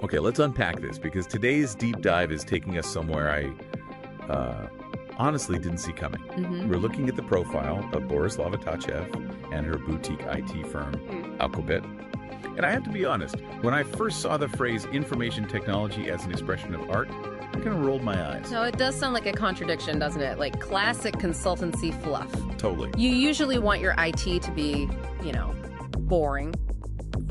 Okay, let's unpack this because today's deep dive is taking us somewhere I honestly didn't see coming. We're looking at the profile of Borislava Tachev and her boutique IT firm, Alqubit. And I have to be honest, when I first saw the phrase information technology as an expression of art, I kind of rolled my eyes. No, it does sound like a contradiction, doesn't it? Like classic consultancy fluff. Totally. You usually want your IT to be, boring,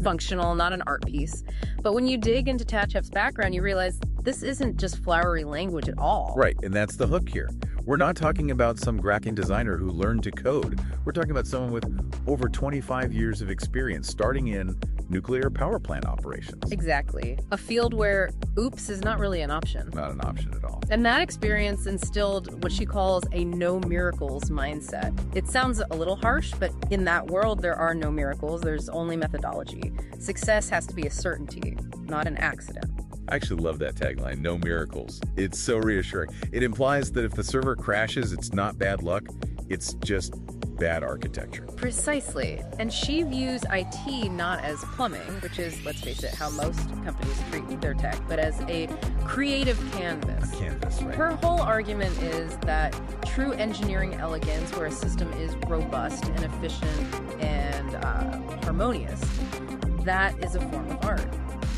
functional, not an art piece. But when you dig into Tachev's background, you realize this isn't just flowery language at all. Right, and that's the hook here. We're not talking about some graphic designer who learned to code. We're talking about someone with over 25 years of experience starting in nuclear power plant operations. Exactly. A field where oops is not really an option. Not an option at all. And that experience instilled what she calls a no miracles mindset. It sounds a little harsh, but in that world, there are no miracles. There's only methodology. Success has to be a certainty, not an accident. I actually love that tagline, no miracles. It's so reassuring. It implies that if the server crashes, it's not bad luck, it's just bad architecture. Precisely. And she views IT not as plumbing, which is, let's face it, how most companies treat their tech, but as a creative canvas. A canvas, right. Her whole argument is that true engineering elegance, where a system is robust and efficient and harmonious, that is a form of art.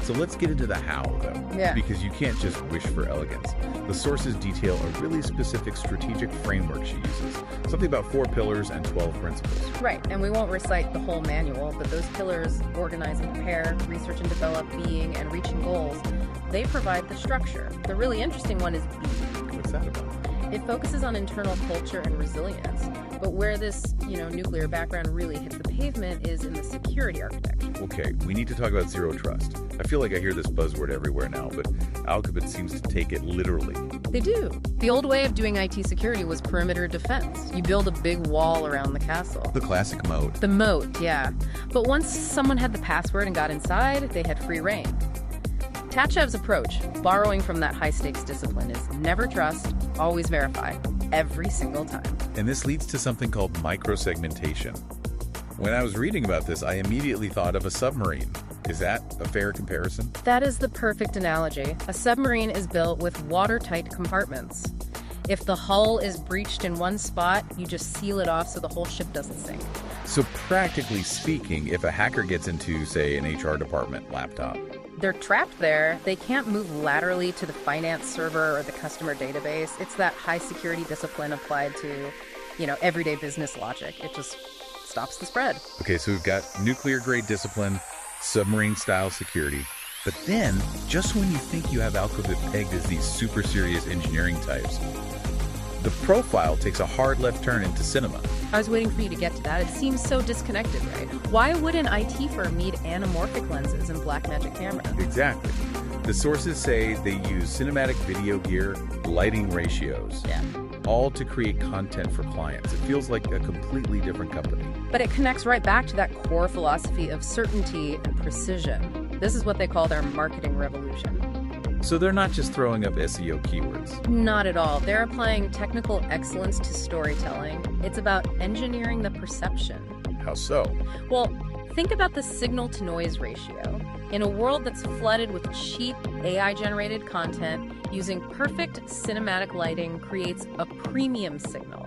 So let's get into the how, though. Yeah. Because you can't just wish for elegance. The sources detail a really specific strategic framework she uses. Something about 4 pillars and 12 principles. Right, and we won't recite the whole manual, but those pillars, organize and prepare, research and develop, being, and reaching goals, they provide the structure. The really interesting one is B. What's that about? It focuses on internal culture and resilience. But where this, nuclear background really hits the pavement is in the security architecture. Okay, we need to talk about zero trust. I feel like I hear this buzzword everywhere now, but Alqubit seems to take it literally. They do. The old way of doing IT security was perimeter defense. You build a big wall around the castle. The classic moat. The moat, yeah. But once someone had the password and got inside, they had free reign. Tachev's approach, borrowing from that high-stakes discipline, is never trust, always verify, every single time. And this leads to something called microsegmentation. When I was reading about this, I immediately thought of a submarine. Is that a fair comparison? That is the perfect analogy. A submarine is built with watertight compartments. If the hull is breached in one spot, you just seal it off so the whole ship doesn't sink. So practically speaking, if a hacker gets into, say, an HR department laptop, they're trapped there. They can't move laterally to the finance server or the customer database. It's that high security discipline applied to, everyday business logic. It just stops the spread. Okay, so we've got nuclear-grade discipline, submarine-style security. But then, just when you think you have Alqubit pegged as these super serious engineering types, the profile takes a hard left turn into cinema. I was waiting for you to get to that. It seems so disconnected, right? Why would an IT firm need anamorphic lenses and Blackmagic cameras? Exactly. The sources say they use cinematic video gear, lighting ratios, all to create content for clients. It feels like a completely different company. But it connects right back to that core philosophy of certainty and precision. This is what they call their marketing revolution. So they're not just throwing up SEO keywords. Not at all. They're applying technical excellence to storytelling. It's about engineering the perception. How so? Well, think about the signal-to-noise ratio. In a world that's flooded with cheap AI-generated content, using perfect cinematic lighting creates a premium signal.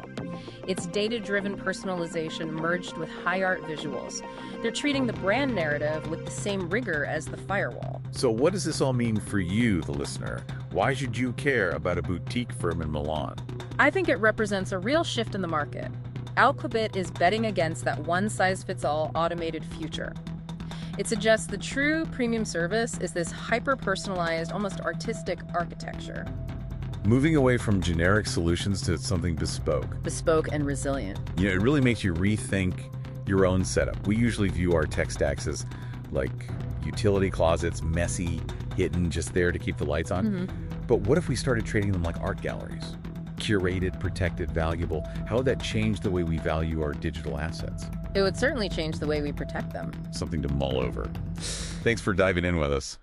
It's data-driven personalization merged with high art visuals. They're treating the brand narrative with the same rigor as the firewall. So what does this all mean for you, the listener? Why should you care about a boutique firm in Milan? I think it represents a real shift in the market. Alqubit is betting against that one-size-fits-all automated future. It suggests the true premium service is this hyper-personalized, almost artistic architecture. Moving away from generic solutions to something bespoke. Bespoke and resilient. It really makes you rethink your own setup. We usually view our tech stacks as like utility closets, messy, hidden, just there to keep the lights on. But what if we started treating them like art galleries? Curated, protected, valuable. How would that change the way we value our digital assets? It would certainly change the way we protect them. Something to mull over. Thanks for diving in with us.